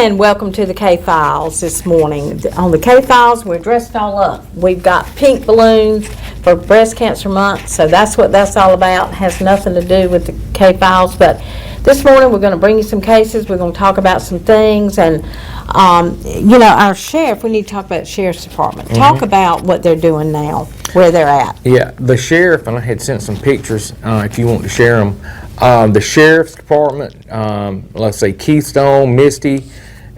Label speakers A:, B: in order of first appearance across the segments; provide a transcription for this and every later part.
A: And welcome to the K-Files this morning. On the K-Files, we're dressed all up. We've got pink balloons for Breast Cancer Month, so that's what that's all about. It has nothing to do with the K-Files, but this morning we're going to bring you some cases. We're going to talk about some things, and our sheriff, we need to talk about the sheriff's department. Talk about what they're doing now, where they're at.
B: Yeah, the sheriff, and I had sent some pictures if you want to share them. The sheriff's department, let's say Keystone, Misty,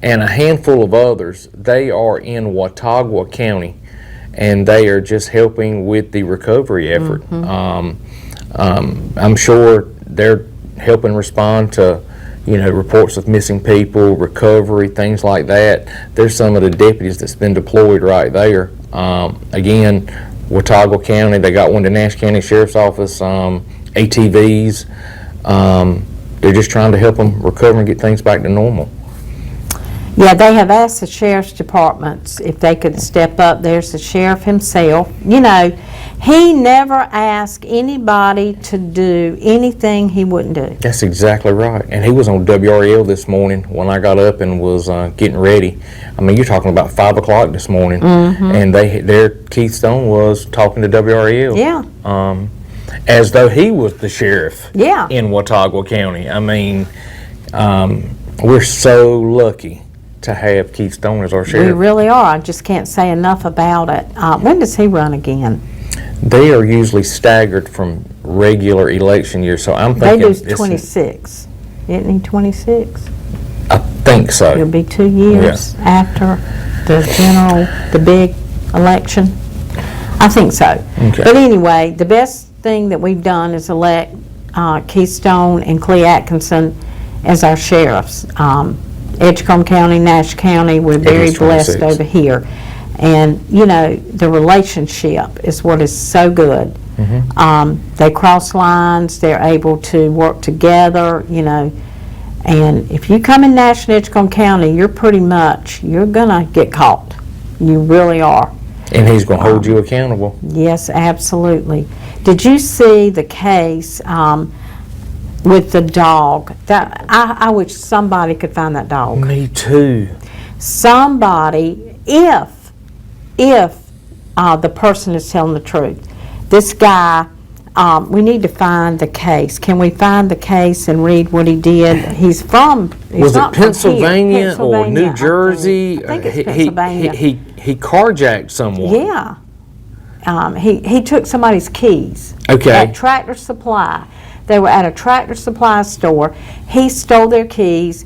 B: and a handful of others, they are in Watauga County, and they are just helping with the recovery effort. I'm sure they're helping respond to, reports of missing people, recovery, things like that. There's some of the deputies that's been deployed right there. Again, Watauga County, they got one to Nash County Sheriff's Office, ATVs. They're just trying to help them recover and get things back to normal.
A: Yeah, they have asked the sheriff's departments if they could step up. There's the sheriff himself. He never asked anybody to do anything he wouldn't do.
B: That's exactly right. And he was on WRL this morning when I got up and was getting ready. I mean, you're talking about 5 o'clock this morning, and their Keystone was talking to WRL.
A: Yeah.
B: As though he was the sheriff
A: Yeah.
B: in Watauga County. I mean, we're so lucky to have Keystone as our sheriff.
A: We really are. I just can't say enough about it. When does he run again?
B: They are usually staggered from regular election years, so I'm
A: They
B: thinking
A: do 26. Isn't he 26?
B: I think so.
A: It'll be 2 years after the big election. I think so.
B: Okay.
A: But anyway, the best thing that we've done is elect Keystone and Clee Atkinson as our sheriffs. Edgecombe County, Nash County, we're very blessed over here. And, the relationship is what is so good. They cross lines, they're able to work together, and if you come in Nash and Edgecombe County, you're going to get caught. You really are.
B: And he's going to hold you accountable.
A: Yes, absolutely. Did you see the case with the dog? That I wish somebody could find that dog.
B: Me too.
A: Somebody, if the person is telling the truth. This guy, we need to find the case. Can we find the case and read what he did? He's
B: Was it Pennsylvania or New Jersey?
A: I think it's Pennsylvania.
B: He carjacked someone.
A: Yeah. He took somebody's keys.
B: Okay.
A: At Tractor Supply. They were at a Tractor Supply store. He stole their keys,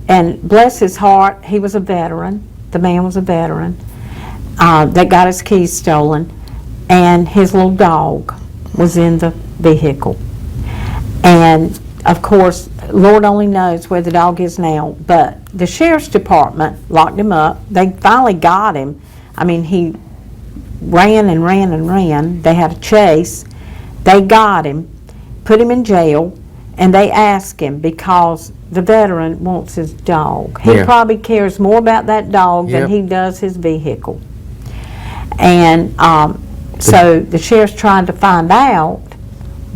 A: and bless his heart, he was a veteran. The man was a veteran. They got his keys stolen, and his little dog was in the vehicle. And of course, Lord only knows where the dog is now, but the sheriff's department locked him up. They finally got him. I mean, he ran and ran and ran. They had a chase. They got him, put him in jail, and they asked him because the veteran wants his dog. He probably cares more about that dog than he does his vehicle. And so the sheriff's trying to find out,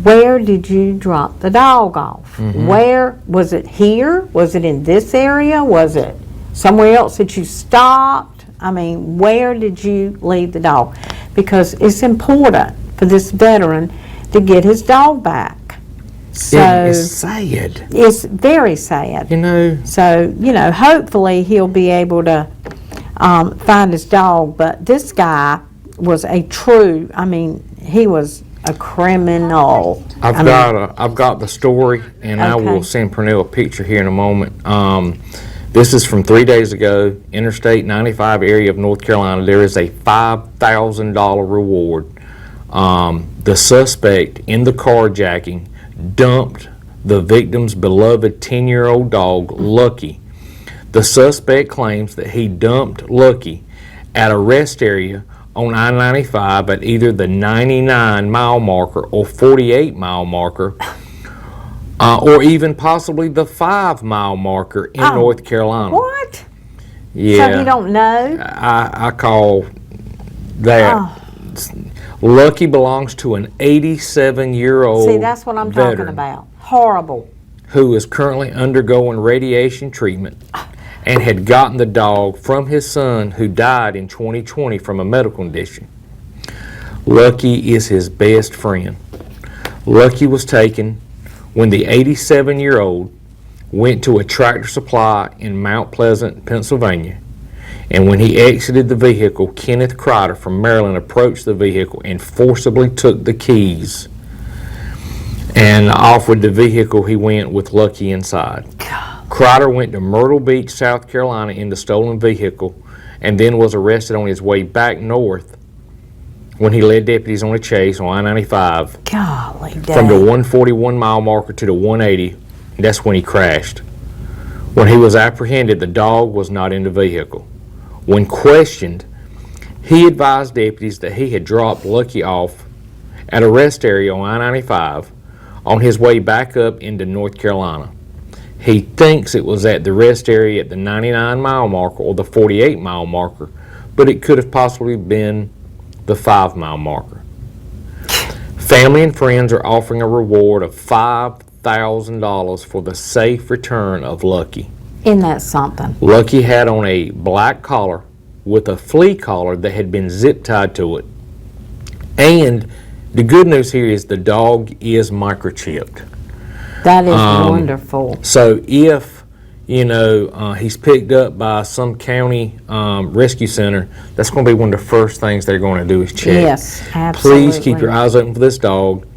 A: where did you drop the dog off? Where was it? Here? Was it in this area? Was it somewhere else that you stopped? I mean, where did you leave the dog? Because it's important for this veteran to get his dog back. So
B: it's sad.
A: It's very sad. So, hopefully he'll be able to find his dog. But this guy was he was a criminal.
B: I've got the story, and I will send Pernell a picture here in a moment. This is from 3 days ago. Interstate 95 area of North Carolina. There is a $5,000 reward. The suspect in the carjacking dumped the victim's beloved 10-year-old dog, Lucky. The suspect claims that he dumped Lucky at a rest area on I-95 at either the 99-mile marker or 48-mile marker, or even possibly the 5-mile marker in North Carolina.
A: What?
B: Yeah.
A: So you don't know?
B: I call that. Lucky belongs to an 87-year-old
A: See, that's what I'm talking about. Horrible.
B: Who is currently undergoing radiation treatment. and had gotten the dog from his son who died in 2020 from a medical condition. Lucky is his best friend. Lucky was taken when the 87-year-old went to a Tractor Supply in Mount Pleasant, Pennsylvania, and when he exited the vehicle, Kenneth Crider from Maryland approached the vehicle and forcibly took the keys, and off with the vehicle he went with Lucky inside. Crider went to Myrtle Beach, South Carolina in the stolen vehicle and then was arrested on his way back north when he led deputies on a chase on I-95
A: Golly
B: from the 141 mile marker to the 180. That's when he crashed. When he was apprehended, the dog was not in the vehicle. When questioned, he advised deputies that he had dropped Lucky off at a rest area on I-95 on his way back up into North Carolina. He thinks it was at the rest area at the 99 mile marker or the 48 mile marker, but it could have possibly been the 5 mile marker. Family and friends are offering a reward of $5,000 for the safe return of Lucky.
A: Isn't that something?
B: Lucky had on a black collar with a flea collar that had been zip tied to it. And the good news here is the dog is microchipped.
A: That is wonderful.
B: So if he's picked up by some county rescue center, that's going to be one of the first things they're going to do is check.
A: Yes, absolutely.
B: Please keep your eyes open for this dog.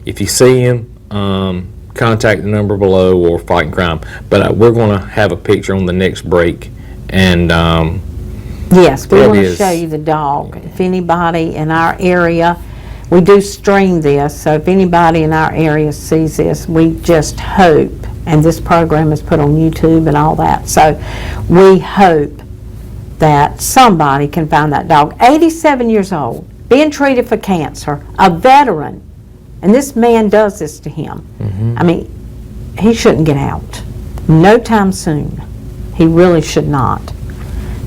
B: If you see him, contact the number below or Fighting Crime. But we're going to have a picture on the next break. And
A: yes, we want to show you the dog. If anybody in our area, we do stream this, so if anybody in our area sees this, we just hope, and this program is put on YouTube and all that, so we hope that somebody can find that dog. 87 years old, being treated for cancer, a veteran, and this man does this to him. Mm-hmm. I mean, he shouldn't get out. No time soon. He really should not.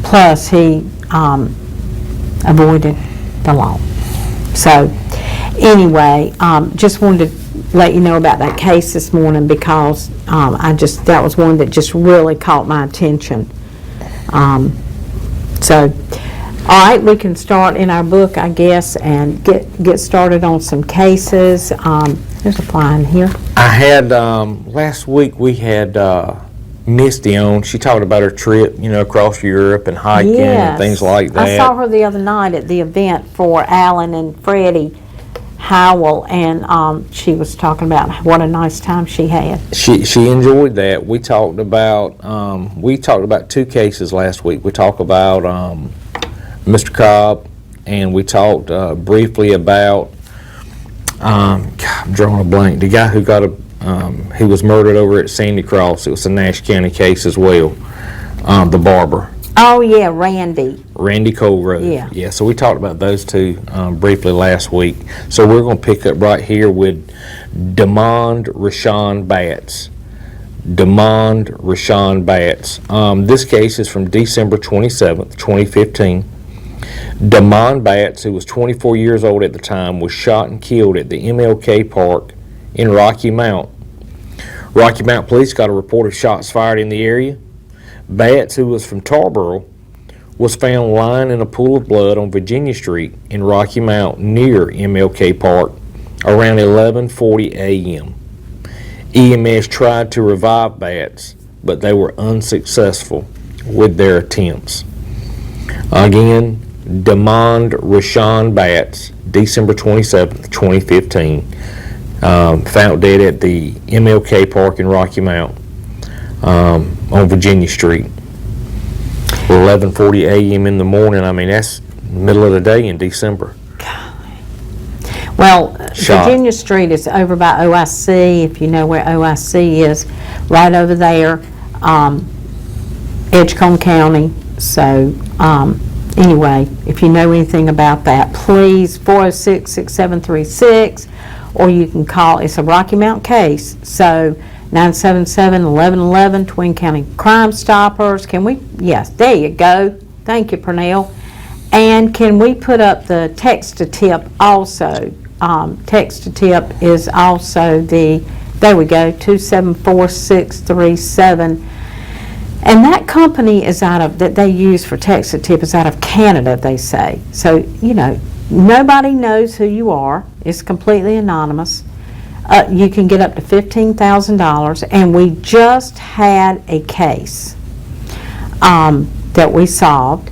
A: Plus, he avoided the law. So, anyway, just wanted to let you know about that case this morning because that was one that just really caught my attention. So, all right, we can start in our book, I guess, and get started on some cases. There's a fly in here.
B: I had, last week we had Misty on. She talked about her trip, across Europe and hiking and things like that.
A: I saw her the other night at the event for Alan and Freddie Howell, and she was talking about what a nice time she had.
B: She enjoyed that. We talked about two cases last week. We talked about Mr. Cobb, and we talked briefly about I'm drawing a blank. The guy who got he was murdered over at Sandy Cross. It was a Nash County case as well. The barber.
A: Oh yeah, Randy
B: Colgrove. Yeah. So we talked about those two briefly last week. So we're going to pick up right here with Demond Rashawn Batts. This case is from December 27th, 2015. Demond Batts, who was 24 years old at the time, was shot and killed at the MLK Park in Rocky Mount. Rocky Mount police got a report of shots fired in the area. Batts, who was from Tarboro, was found lying in a pool of blood on Virginia Street in Rocky Mount near MLK Park around 11:40 a.m. EMS tried to revive Batts, but they were unsuccessful with their attempts. Again, Demond Rashawn Batts, December 27th, 2015, found dead at the MLK Park in Rocky Mount on Virginia Street. 11:40 a.m. in the morning. I mean, that's middle of the day in December.
A: Well, Virginia Street is over by OIC, if you know where OIC is, right over there, Edgecombe County. So, anyway, if you know anything about that, please, 406-6736, or you can call, it's a Rocky Mount case, so 977-1111, Twin County Crime Stoppers. Yes, there you go. Thank you, Pernell. And can we put up the text to tip also? Text to tip is also there we go, 274637. And that company is that they use for text to tip is out of Canada, they say. So, nobody knows who you are. It's completely anonymous. You can get up to $15,000, and we just had a case that we solved,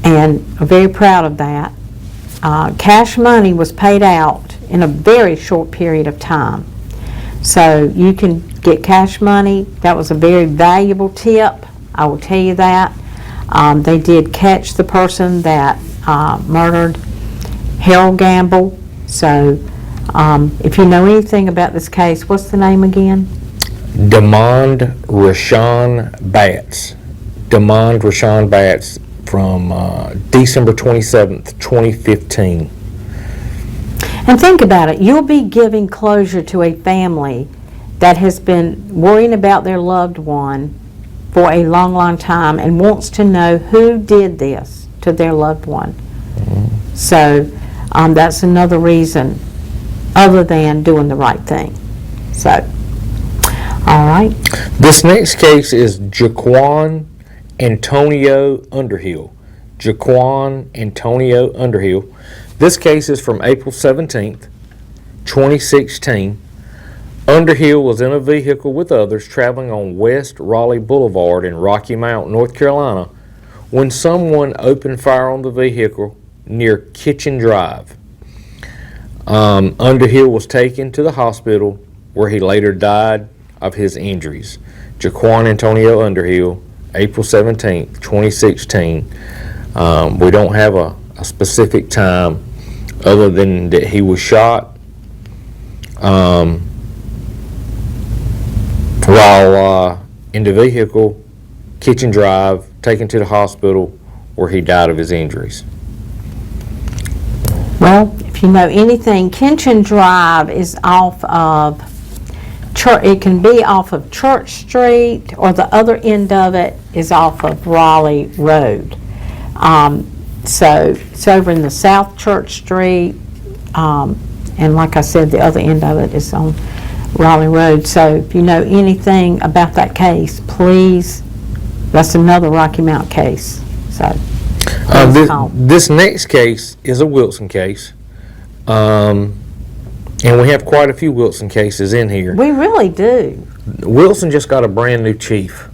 A: and I'm very proud of that. Cash money was paid out in a very short period of time. So you can get cash money. That was a very valuable tip, I will tell you that. They did catch the person that murdered Harold Gamble. So if you know anything about this case, what's the name again?
B: Demond Rashawn Batts. Demond Rashawn Batts from December 27th, 2015.
A: And think about it. You'll be giving closure to a family that has been worrying about their loved one for a long, long time and wants to know who did this to their loved one. Mm-hmm. So that's another reason other than doing the right thing. So, all right.
B: This next case is Jaquan Antonio Underhill. Jaquan Antonio Underhill. This case is from April 17th, 2016. Underhill was in a vehicle with others traveling on West Raleigh Boulevard in Rocky Mount, North Carolina, when someone opened fire on the vehicle near Kitchen Drive. Underhill was taken to the hospital where he later died of his injuries. Jaquan Antonio Underhill, April 17th, 2016. We don't have a specific time other than that he was shot while in the vehicle, Kitchen Drive, taken to the hospital where he died of his injuries.
A: Well, if you know anything, Kitchen Drive is off of Church. It can be off of Church Street, or the other end of it is off of Raleigh Road. So it's over in the South Church Street, and like I said, the other end of it is on Raleigh Road. So if you know anything about that case, please, that's another Rocky Mount case. So
B: this next case is a Wilson case, and we have quite a few Wilson cases in here.
A: We really do.
B: Wilson just got a brand new chief.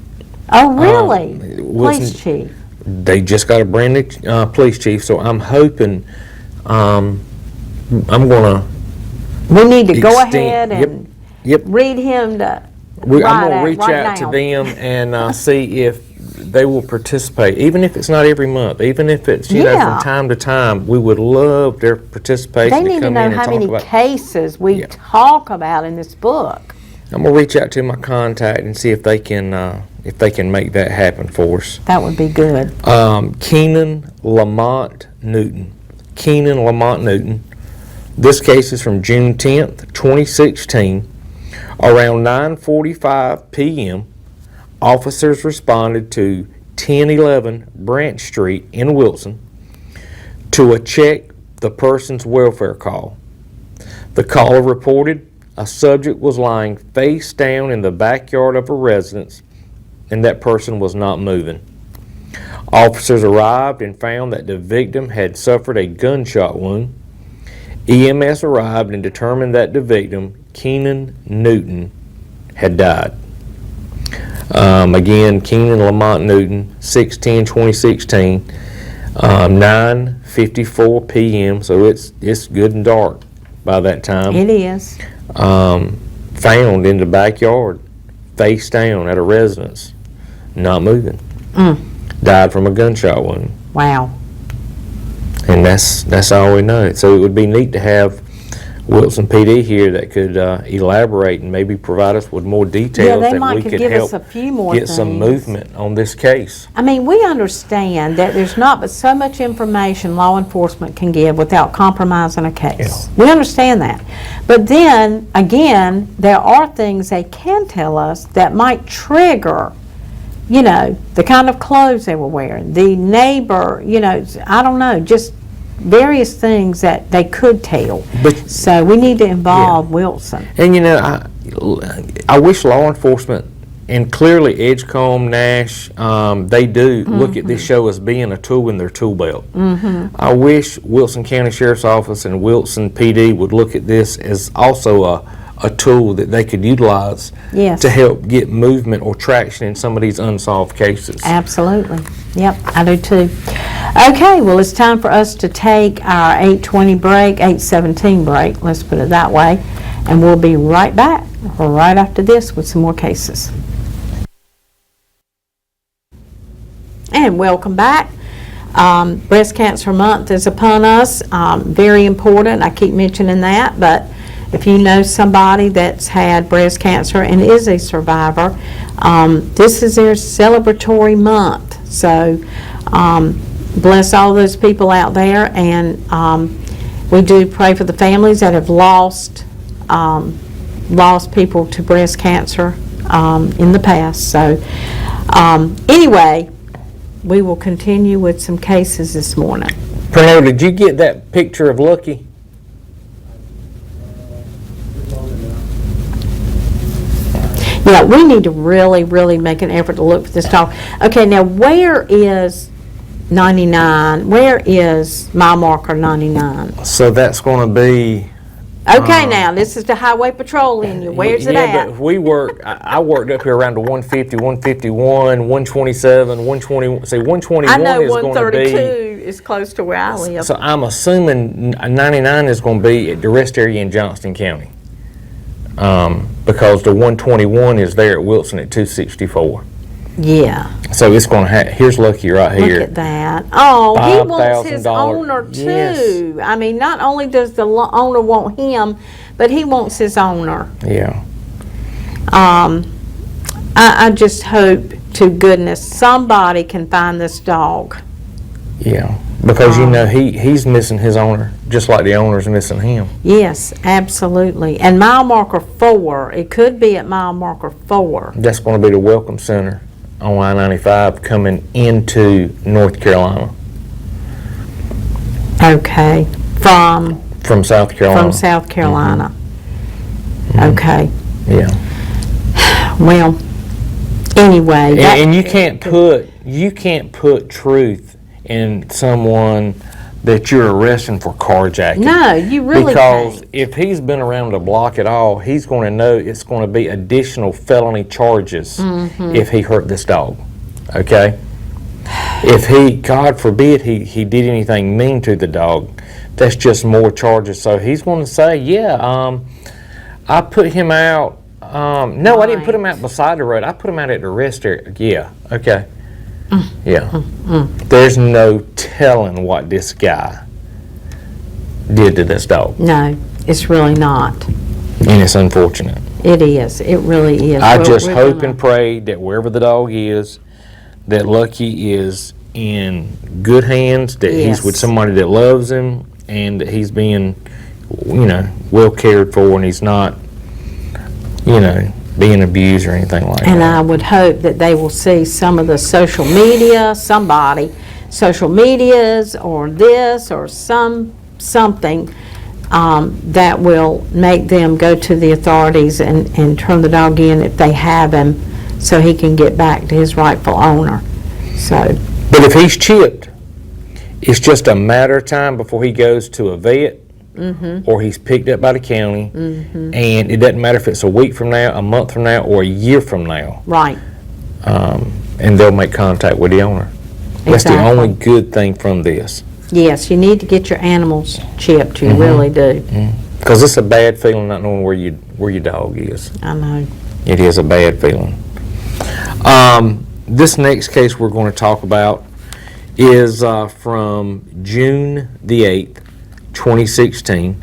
A: Oh, really? Police chief.
B: They just got a brand new police chief, so I'm hoping I'm going to.
A: We need to go ahead and
B: Yep.
A: read him to.
B: I'm going to reach out to them and see if they will participate, even if it's not every month, even if it's from time to time. We would love their participation.
A: They need to know how many cases we talk about in this book.
B: I'm going to reach out to my contact and see if they can make that happen for us.
A: That would be good.
B: Keenan Lamont Newton. Keenan Lamont Newton. This case is from June 10th, 2016. Around 9:45 p.m., officers responded to 1011 Branch Street in Wilson to check the person's welfare call. The caller reported a subject was lying face down in the backyard of a residence and that person was not moving. Officers arrived and found that the victim had suffered a gunshot wound. EMS arrived and determined that the victim, Keenan Newton, had died. Again, Keenan Lamont Newton, 6/10/2016, 9:54 p.m., so it's good and dark by that time.
A: It is.
B: Found in the backyard, face down at a residence, not moving. Died from a gunshot wound.
A: Wow.
B: And that's all we know. So it would be neat to have Wilson PD here that could elaborate and maybe provide us with more details that we could
A: give
B: help
A: us a few more
B: get some movement on this case.
A: I mean, we understand that there's not but so much information law enforcement can give without compromising a case. Yeah. We understand that. But then, again, there are things they can tell us that might trigger, the kind of clothes they were wearing, the neighbor, I don't know, just various things that they could tell. So we need to involve Wilson.
B: And I wish law enforcement And clearly Edgecombe, Nash, they do look at this show as being a tool in their tool belt. I wish Wilson County Sheriff's Office and Wilson PD would look at this as also a tool that they could utilize to help get movement or traction in some of these unsolved cases.
A: Absolutely. Yep, I do too. Okay, well, it's time for us to take our 8:20 break, 8:17 break, let's put it that way, and we'll be right back right after this with some more cases. And welcome back. Breast Cancer Month is upon us. Very important. I keep mentioning that, but if you know somebody that's had breast cancer and is a survivor, this is their celebratory month. So bless all those people out there, and we do pray for the families that have lost people to breast cancer in the past. So anyway, we will continue with some cases this morning.
B: Pernell, did you get that picture of Lucky?
A: Yeah, we need to really, really make an effort to look for this dog. Okay, now where is 99? Where is mile marker 99?
B: So that's going to be...
A: Okay, now, this is the highway patrol in you. Where's it at?
B: Yeah, but we work, I worked up here around the 150, 151, 127, 120, see, 121
A: I know
B: is going to
A: 132
B: be...
A: is close to where I live.
B: So I'm assuming 99 is going to be at the rest area in Johnston County. Because the 121 is there at Wilson at 264.
A: Yeah.
B: So it's going to have, here's Lucky right here.
A: Look at that. Oh, he wants his
B: $5,000.
A: owner too.
B: Yes.
A: I mean, not only does the owner want him, but he wants his owner.
B: Yeah.
A: I just hope to goodness somebody can find this dog.
B: Yeah. Because, you know, he's missing his owner, just like the owner's missing him.
A: Yes, absolutely. And mile marker 4, it could be at mile marker 4.
B: That's going to be the Welcome Center on I-95 coming into North Carolina.
A: Okay. From
B: South Carolina.
A: From South Carolina. Okay.
B: Yeah.
A: Well, anyway.
B: And you can't put truth in someone that you're arresting for carjacking.
A: No, you really
B: Because
A: can't.
B: if he's been around the block at all, he's going to know it's going to be additional felony charges if he hurt this dog. Okay? If he, God forbid, he did anything mean to the dog, that's just more charges. So he's going to say, yeah, I put him out. No, I didn't put him out beside the road. I put him out at the rest area. Yeah, okay. Yeah. There's no telling what this guy did to this dog.
A: No, it's really not.
B: And it's unfortunate.
A: It is. It really is.
B: I just hope and pray that wherever the dog is, that Lucky is in good hands, that he's with somebody that loves him, and that he's being, you know, well cared for, and he's not, you know, being abused or anything like that.
A: And I would hope that they will see some of the social media, social medias or this or something that will make them go to the authorities and turn the dog in if they have him, so he can get back to his rightful owner. So.
B: But if he's chipped, it's just a matter of time before he goes to a vet or he's picked up by the county, and it doesn't matter if it's a week from now, a month from now, or a year from now.
A: Right.
B: And they'll make contact with the owner. That's the only good thing from this.
A: Yes, you need to get your animals chipped. You really do.
B: Because it's a bad feeling not knowing where your dog is.
A: I know.
B: It is a bad feeling. This next case we're going to talk about is from June the 8th, 2016.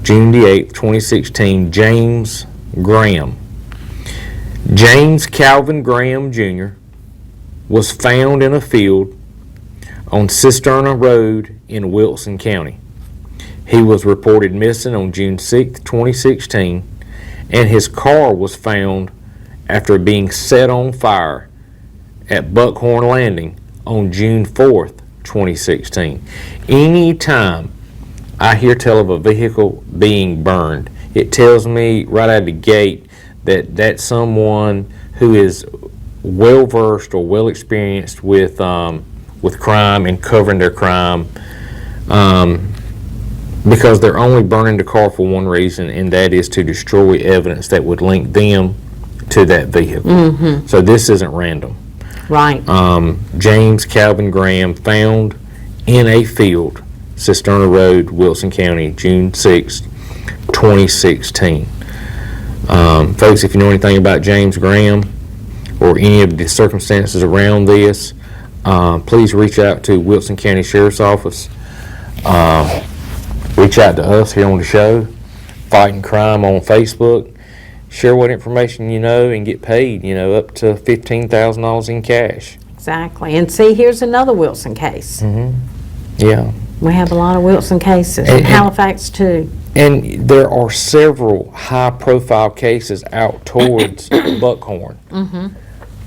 B: June the 8th, 2016, James Graham. James Calvin Graham Jr. was found in a field on Cisterna Road in Wilson County. He was reported missing on June 6th, 2016, and his car was found after being set on fire at Buckhorn Landing on June 4th, 2016. Anytime I hear tell of a vehicle being burned, it tells me right out of the gate that that's someone who is well versed or well experienced with crime and covering their crime, because they're only burning the car for one reason, and that is to destroy evidence that would link them to that vehicle. So this isn't random.
A: Right.
B: James Calvin Graham, found in a field, Cisterna Road, Wilson County, June 6, 2016. Folks, if you know anything about James Graham or any of the circumstances around this, please reach out to Wilson County Sheriff's Office. Reach out to us here on the show, Fighting Crime on Facebook. Share what information you know and get paid, up to $15,000 in cash.
A: Exactly. And see, here's another Wilson case.
B: Yeah.
A: We have a lot of Wilson cases, in Halifax too.
B: And there are several high-profile cases out towards Buckhorn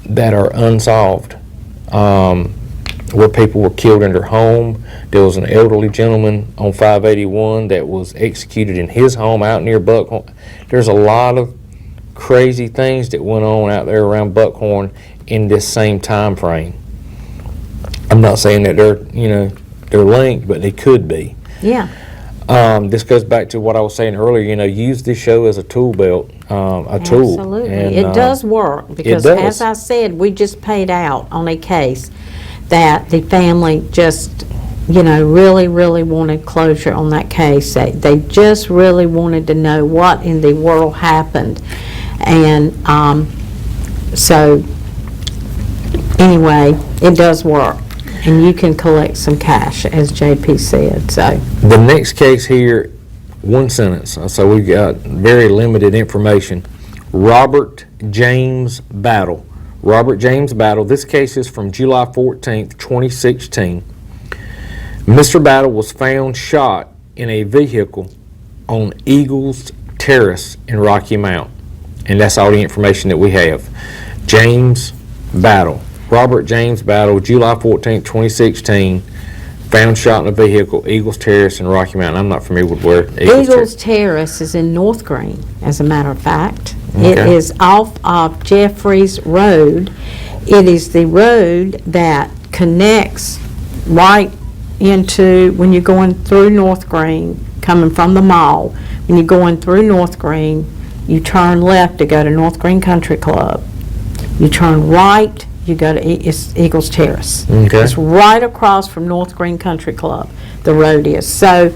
B: that are unsolved, where people were killed in their home. There was an elderly gentleman on 581 that was executed in his home out near Buckhorn. There's a lot of crazy things that went on out there around Buckhorn in this same time frame. I'm not saying that they're linked, but they could be.
A: Yeah.
B: This goes back to what I was saying earlier. Use this show as a tool belt, tool.
A: Absolutely.
B: And,
A: it does work because, as I said, we just paid out on a case that the family just, really, really wanted closure on that case. They just really wanted to know what in the world happened. And so, anyway, it does work. And you can collect some cash, as JP said. So
B: the next case here, one sentence. So we've got very limited information. Robert James Battle. Robert James Battle. This case is from July 14th, 2016. Mr. Battle was found shot in a vehicle on Eagles Terrace in Rocky Mount. And that's all the information that we have. James Battle. Robert James Battle, July 14, 2016, found shot in a vehicle, Eagles Terrace in Rocky Mountain. I'm not familiar with where
A: Eagles Terrace is in North Green, as a matter of fact.
B: Okay.
A: It is off of Jeffries Road. It is the road that connects right into, when you're going through North Green, coming from the mall, when you're going through North Green, you turn left to go to North Green Country Club. You turn right, you go to Eagles Terrace.
B: Okay.
A: It's right across from North Green Country Club, the road is. So,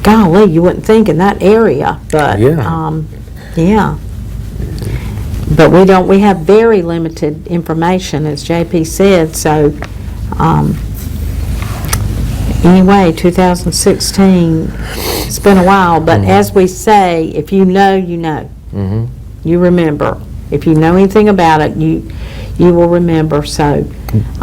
A: golly, you wouldn't think in that area, but yeah. But we have very limited information, as JP said. So, anyway, 2016, it's been a while, but as we say, if you know, you know. You remember. If you know anything about it, you will remember. So,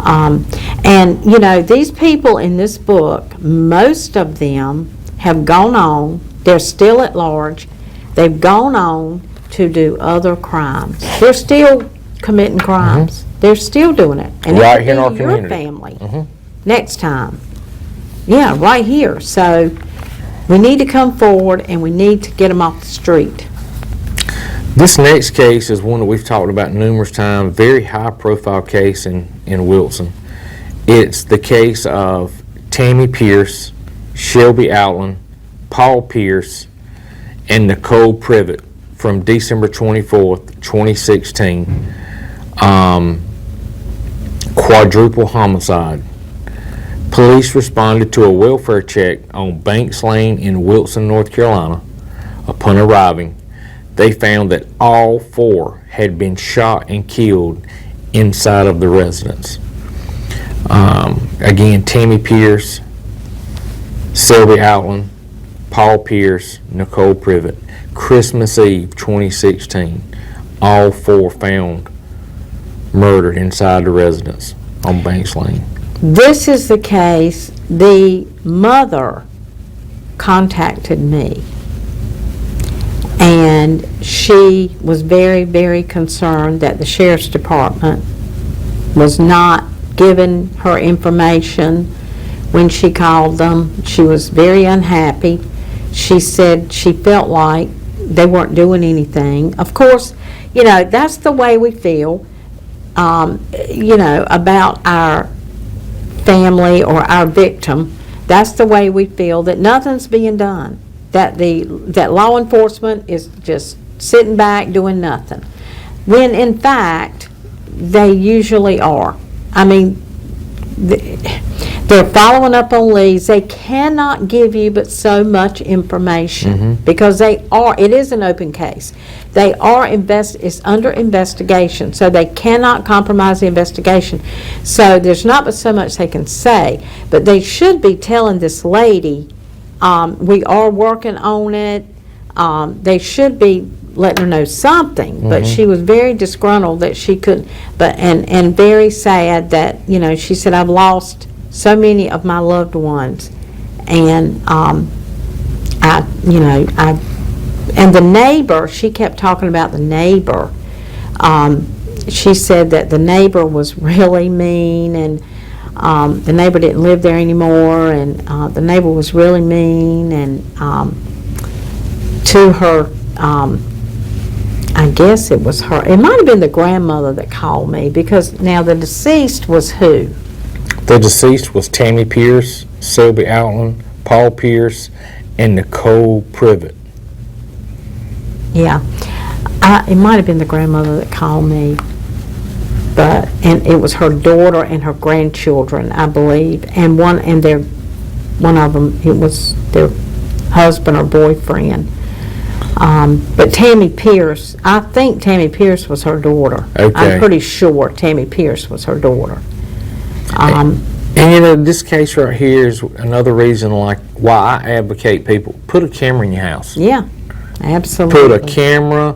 A: and these people in this book, most of them have gone on. They're still at large. They've gone on to do other crimes. They're still committing crimes. They're still doing it. And
B: right
A: it
B: here in our
A: could be your
B: community.
A: family next time. Yeah, right here. So we need to come forward and we need to get them off the street.
B: This next case is one that we've talked about numerous times, very high-profile case in Wilson. It's the case of Tammy Pierce, Shelby Outland, Paul Pierce, and Nicole Privet from December 24th, 2016. Quadruple homicide. Police responded to a welfare check on Banks Lane in Wilson, North Carolina. Upon arriving, they found that all four had been shot and killed inside of the residence. Again, Tammy Pierce, Sylvia Outland, Paul Pierce, Nicole Privet. Christmas Eve 2016, all four found murdered inside the residence on Banks Lane.
A: This is the case. The mother contacted me, and she was very, very concerned that the sheriff's department was not giving her information when she called them. She was very unhappy. She said she felt like they weren't doing anything. Of course, you know, that's the way we feel, you know, about our family or our victim. That's the way we feel, that nothing's being done, that law enforcement is just sitting back doing nothing, when in fact they usually are. I mean, they're following up on leads. They cannot give you but so much information because it is an open case. It's under investigation, so they cannot compromise the investigation. So there's not but so much they can say, but they should be telling this lady, we are working on it. They should be letting her know something, but she was very disgruntled that she couldn't, and very sad that, you know, she said, I've lost so many of my loved ones, and and the neighbor, she kept talking about the neighbor. She said that the neighbor was really mean, and the neighbor didn't live there anymore, and the neighbor was really mean, and to her, I guess it was her. It might have been the grandmother that called me, because now the deceased was who?
B: The deceased was Tammy Pierce, Selby Outland, Paul Pierce, and Nicole Privet.
A: Yeah, it might have been the grandmother that called me, and it was her daughter and her grandchildren, I believe, and one of them, it was their husband or boyfriend. But Tammy Pierce, I think Tammy Pierce was her daughter.
B: Okay.
A: I'm pretty sure Tammy Pierce was her daughter.
B: And you know, this case right here is another reason, like, why I advocate people put a camera in your house.
A: Yeah, absolutely.
B: Put a camera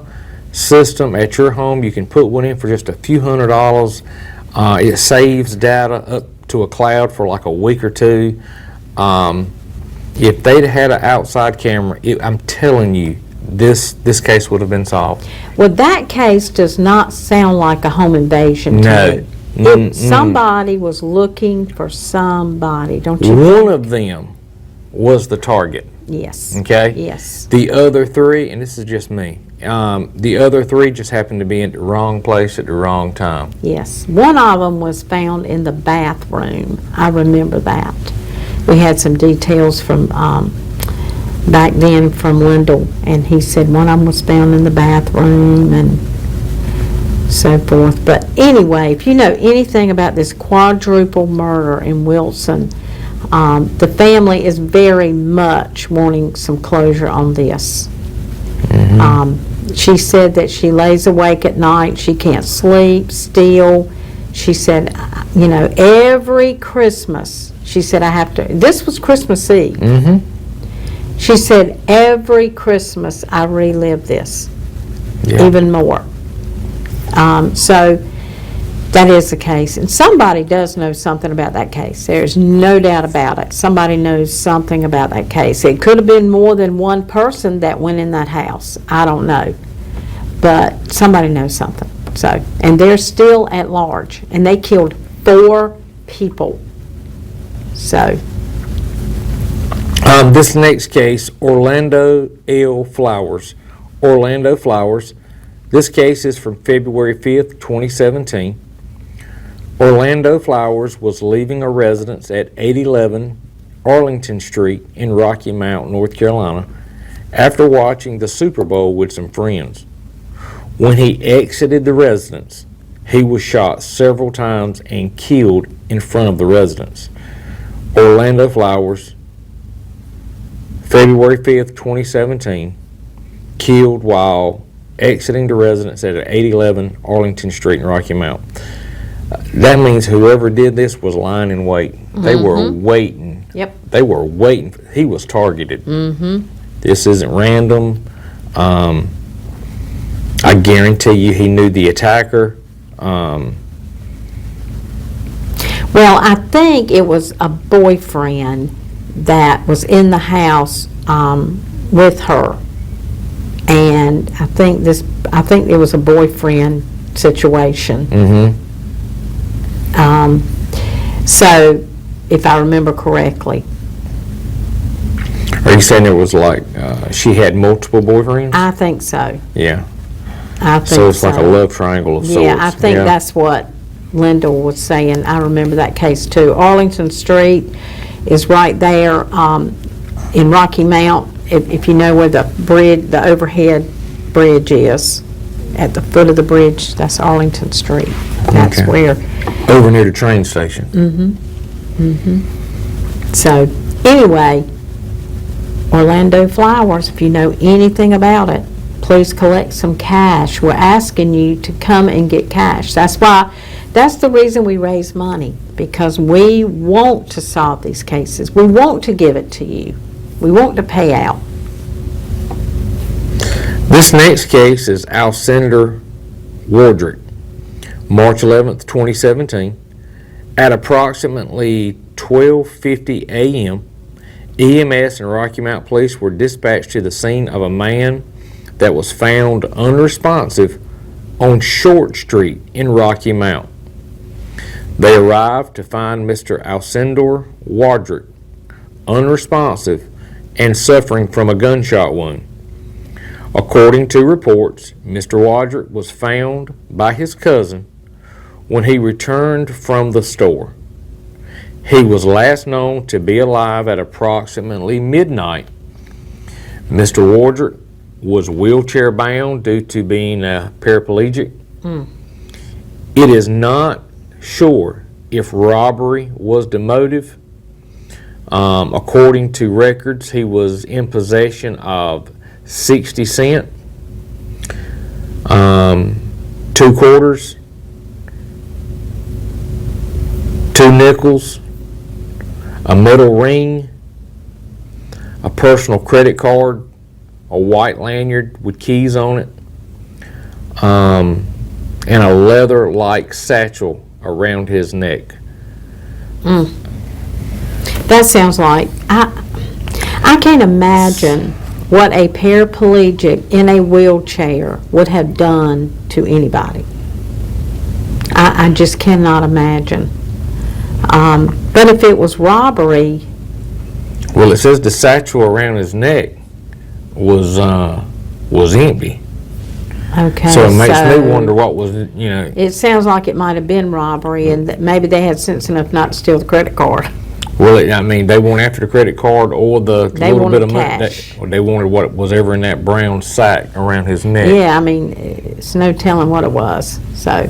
B: system at your home. You can put one in for just a few $100s. It saves data up to a cloud for like a week or two. If they'd had an outside camera, I'm telling you, this case would have been solved.
A: Well, that case does not sound like a home invasion to me. Somebody was looking for somebody, don't you think?
B: One of them was the target.
A: Yes.
B: Okay?
A: Yes.
B: The other three, and this is just me, the other three just happened to be at the wrong place at the wrong time.
A: Yes. One of them was found in the bathroom. I remember that. We had some details from back then from Lyndall, and he said one of them was found in the bathroom and so forth. But anyway, if you know anything about this quadruple murder in Wilson, the family is very much wanting some closure on this. She said that she lays awake at night, she can't sleep still. She said, you know, every Christmas, she said, this was Christmas Eve. She said, every Christmas I relive this, even more. So that is the case. And somebody does know something about that case. There's no doubt about it. Somebody knows something about that case. It could have been more than one person that went in that house. I don't know. But somebody knows something. So, and they're still at large. And they killed 4 people. So.
B: This next case, Orlando L. Flowers. Orlando Flowers. This case is from February 5th, 2017. Orlando Flowers was leaving a residence at 811 Arlington Street in Rocky Mount, North Carolina, after watching the Super Bowl with some friends. When he exited the residence, he was shot several times and killed in front of the residence. Orlando Flowers, February 5th, 2017, killed while exiting the residence at 811 Arlington Street in Rocky Mount. That means whoever did this was lying in wait. They were waiting.
A: Yep.
B: They were waiting. He was targeted. This isn't random. I guarantee you he knew the attacker.
A: Well, I think it was a boyfriend that was in the house with her, and I think it was a boyfriend situation. So, if I remember correctly.
B: Are you saying it was like she had multiple boyfriends?
A: I think so.
B: Yeah.
A: I think
B: So it's like a love triangle of sorts.
A: Yeah, I think that's what Linda was saying. I remember that case too. Arlington Street is right there in Rocky Mount. If you know where the bridge, the overhead bridge is, at the foot of the bridge, that's Arlington Street. That's where.
B: Over near the train station.
A: So, anyway, Orlando Flowers, if you know anything about it, please collect some cash. We're asking you to come and get cash. That's the reason we raise money, because we want to solve these cases. We want to give it to you. We want to pay out.
B: This next case is Alcindor Wardrick, March 11th, 2017. At approximately 12:50 a.m., EMS and Rocky Mount Police were dispatched to the scene of a man that was found unresponsive on Short Street in Rocky Mount. They arrived to find Mr. Alcindor Wardrick unresponsive and suffering from a gunshot wound. According to reports, Mr. Wardrick was found by his cousin when he returned from the store. He was last known to be alive at approximately midnight. Mr. Wardrick was wheelchair bound due to being a paraplegic. It is not sure if robbery was the motive. According to records, he was in possession of 60 cents, 2 quarters, 2 nickels, a metal ring, a personal credit card, a white lanyard with keys on it, and a leather-like satchel around his neck.
A: That sounds like, I can't imagine what a paraplegic in a wheelchair would have done to anybody. I just cannot imagine. But if it was robbery...
B: Well, it says the satchel around his neck was empty.
A: Okay,
B: so it makes me wonder what was,
A: It sounds like it might have been robbery, and that maybe they had sense enough not to steal the credit card.
B: Well, they weren't after the credit card or the little bit of
A: cash.
B: money. They wanted what was ever in that brown sack around his neck.
A: Yeah, I mean, it's no telling what it was. So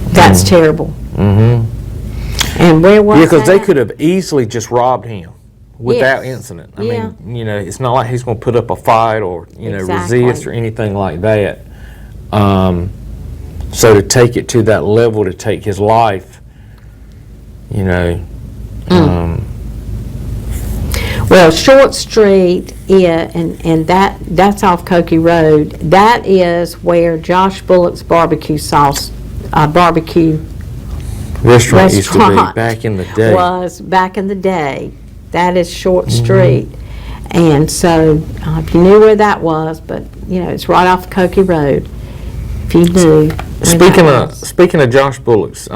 A: that's terrible. And where was
B: because
A: that?
B: they could have easily just robbed him without incident. I mean, it's not like he's going to put up a fight or resist or anything like that. So to take it to that level, to take his life.
A: Well, Short Street, and that's off Cokie Road. That is where Josh Bullock's barbecue
B: restaurant used to be back in the day.
A: Was back in the day. That is Short Street, and so if you knew where that was, but it's right off Cokie Road. If you knew.
B: Speaking of Josh Bullock's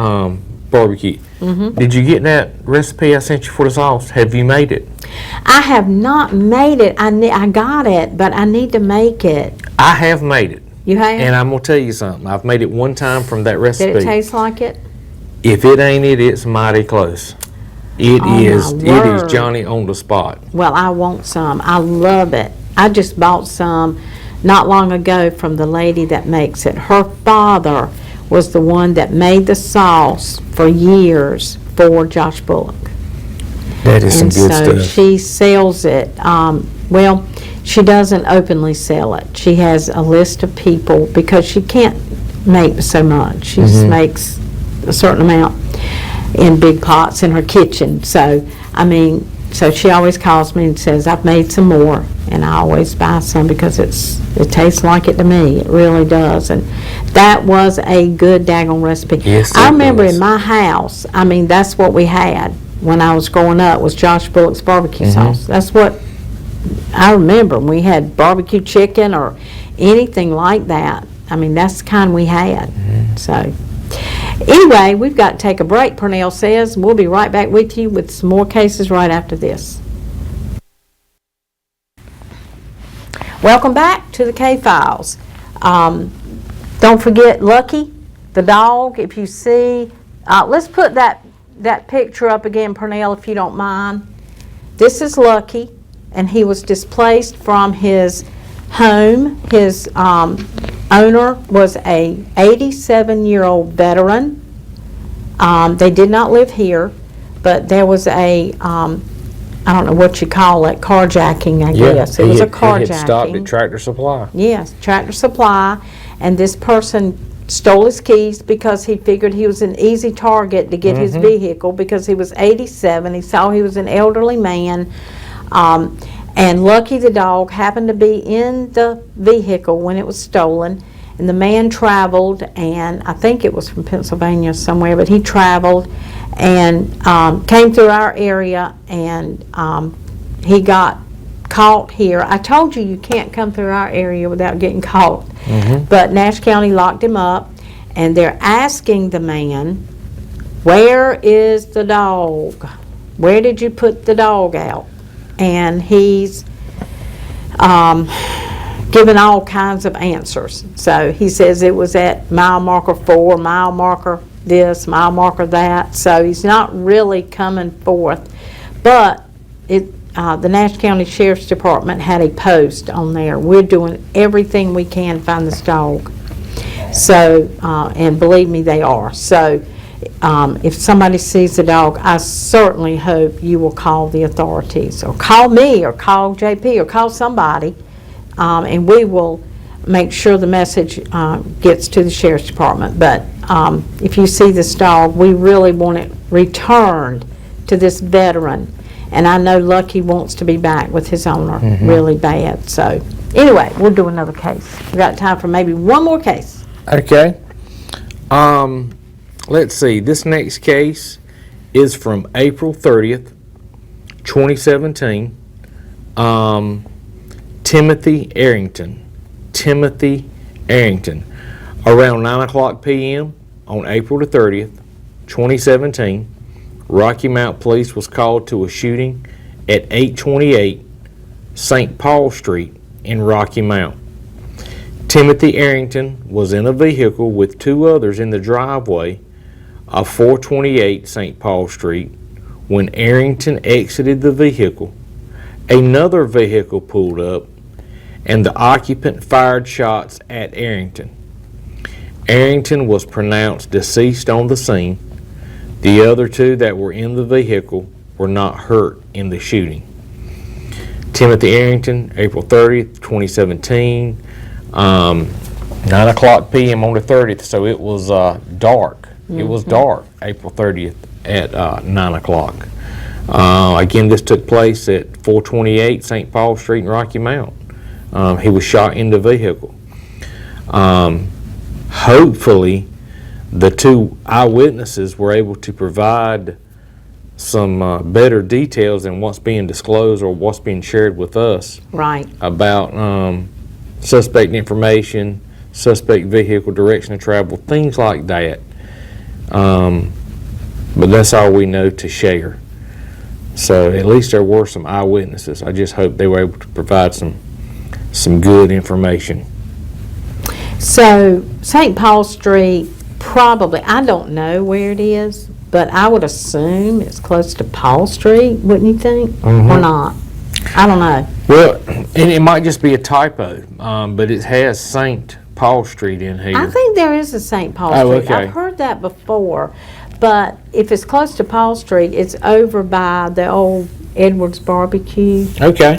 B: barbecue. Did you get that recipe I sent you for the sauce? Have you made it?
A: I have not made it. I got it, but I need to make it.
B: I have made it.
A: You have?
B: And I'm going to tell you something. I've made it one time from that recipe.
A: Did it taste like it?
B: If it ain't it, it's mighty close. It is Johnny on the spot.
A: Well, I want some. I love it. I just bought some not long ago from the lady that makes it. Her father was the one that made the sauce for years for Josh Bullock.
B: That is some good
A: stuff.
B: stuff.
A: She sells it. Well, she doesn't openly sell it. She has a list of people because she can't make so much. She just makes a certain amount in big pots in her kitchen. So, so she always calls me and says, I've made some more, and I always buy some because it tastes like it to me. It really does. And that was a good daggone recipe.
B: Yes,
A: I remember in my house, that's what we had when I was growing up, was Josh Bullock's barbecue sauce. That's what I remember. We had barbecue chicken or anything like that. That's the kind we had. So anyway, we've got to take a break, Pernell says. We'll be right back with you with some more cases right after this. Welcome back to the K-Files. Don't forget Lucky, the dog. If you see, let's put that picture up again, Pernell, if you don't mind. This is Lucky, and he was displaced from his home. His owner was a 87-year-old veteran. They did not live here, but there was a I don't know what you call it, carjacking, I guess. It was a carjacking.
B: He had stopped at Tractor Supply.
A: Yes, Tractor Supply, and this person stole his keys because he figured he was an easy target to get his vehicle because he was 87. He saw he was an elderly man, and Lucky the dog happened to be in the vehicle when it was stolen, and the man traveled, and I think it was from Pennsylvania somewhere, but he traveled and came through our area, and he got caught here. I told you can't come through our area without getting caught. But Nash County locked him up, and they're asking the man, where is the dog? Where did you put the dog out? And he's given all kinds of answers. So he says it was at mile marker 4, mile marker this, mile marker that. So he's not really coming forth. But the Nash County Sheriff's Department had a post on there. We're doing everything we can to find this dog. So, and believe me, they are. So if somebody sees the dog, I certainly hope you will call the authorities, or call me, or call JP, or call somebody, and we will make sure the message gets to the Sheriff's Department. But if you see this dog, we really want it returned to this veteran. And I know Lucky wants to be back with his owner really bad. So anyway, we'll do another case. We got time for maybe one more case.
B: Okay. Let's see. This next case is from April 30th, 2017. Timothy Arrington. Around 9 o'clock p.m. on April the 30th, 2017, Rocky Mount Police was called to a shooting at 828 St. Paul Street in Rocky Mount. Timothy Arrington was in a vehicle with 2 others in the driveway of 428 St. Paul Street. When Arrington exited the vehicle, another vehicle pulled up, and the occupant fired shots at Arrington. Arrington was pronounced deceased on the scene. The other 2 that were in the vehicle were not hurt in the shooting. Timothy Arrington, April 30th, 2017, 9 o'clock p.m. on the 30th, so it was dark. It was dark, April 30th at 9 o'clock. Again, this took place at 428 St. Paul Street in Rocky Mount. He was shot in the vehicle. Hopefully, the 2 eyewitnesses were able to provide some better details than what's being disclosed or what's being shared with us.
A: Right.
B: About suspect information, suspect vehicle, direction of travel, things like that. But that's all we know to share. So at least there were some eyewitnesses. I just hope they were able to provide some good information.
A: So St. Paul Street, probably, I don't know where it is, but I would assume it's close to Paul Street, wouldn't you think? Or not? I don't know.
B: Well, and it might just be a typo, but it has St. Paul Street in here.
A: I think there is a St. Paul Street.
B: Okay.
A: I've heard that before, but if it's close to Paul Street, it's over by the old Edwards Barbecue.
B: Okay.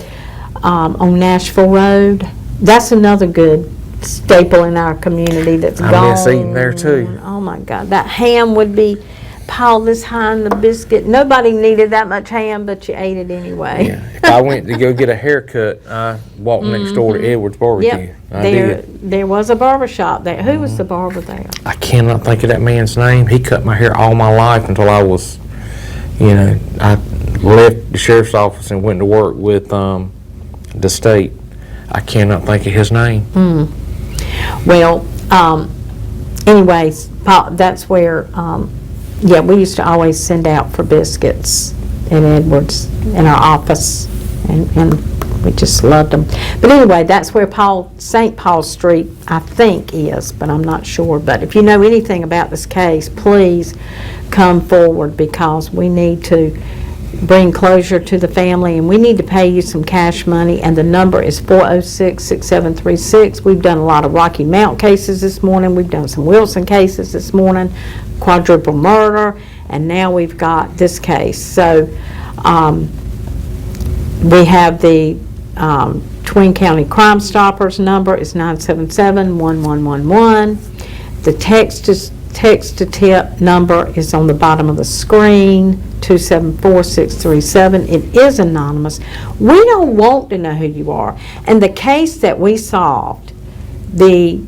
A: On Nashville Road. That's another good staple in our community that's gone.
B: I miss eating there too.
A: Oh my God, that ham would be piled this high in the biscuit. Nobody needed that much ham, but you ate it anyway.
B: Yeah. If I went to go get a haircut, I walked next door to Edwards Barbecue.
A: Yep. There was a barber shop there. Who was the barber there?
B: I cannot think of that man's name. He cut my hair all my life until I was, I left the sheriff's office and went to work with the state. I cannot think of his name.
A: Well, anyways, that's where, we used to always send out for biscuits in Edwards in our office. and we just loved them. But anyway, that's where St. Paul Street, I think, is, but I'm not sure. But if you know anything about this case, please come forward, because we need to bring closure to the family, and we need to pay you some cash money, and the number is 406-6736. We've done a lot of Rocky Mount cases this morning. We've done some Wilson cases this morning, quadruple murder, and now we've got this case. So we have the Twin County Crime Stoppers number is 977-1111. The text-to-tip number is on the bottom of the screen, 274-637. It is anonymous. We don't want to know who you are. And the case that we solved, the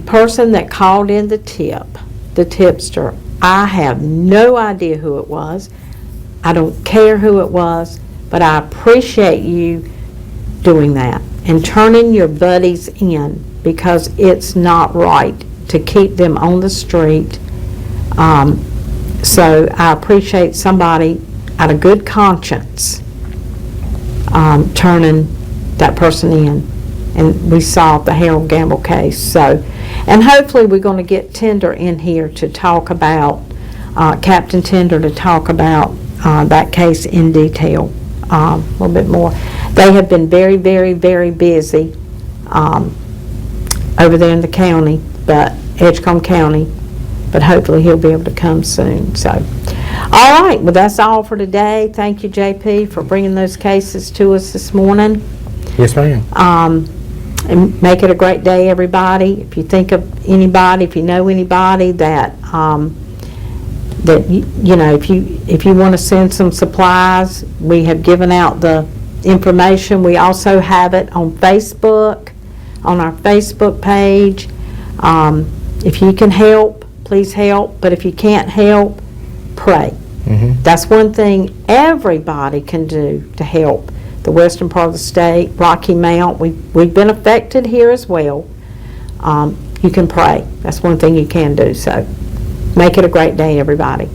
A: person that called in the tipster, I have no idea who it was. I don't care who it was, but I appreciate you doing that and turning your buddies in, because it's not right to keep them on the street. So I appreciate somebody out of good conscience turning that person in, and we solved the Harold Gamble case. So, and hopefully we're going to get Tender in here to talk about, Captain Tender, to talk about that case in detail a little bit more. They have been very, very, very busy over there in the county, but Edgecombe County, but hopefully he'll be able to come soon. So, all right, well, that's all for today. Thank you, JP, for bringing those cases to us this morning.
B: Yes, ma'am.
A: And make it a great day, everybody. If you think of anybody, if you know anybody that that you know, if you want to send some supplies, we have given out the information. We also have it on Facebook, on our Facebook page. If you can help, please help. But if you can't help, pray. That's one thing everybody can do to help the western part of the state, Rocky Mount. We've been affected here as well. You can pray. That's one thing you can do. So make it a great day, everybody.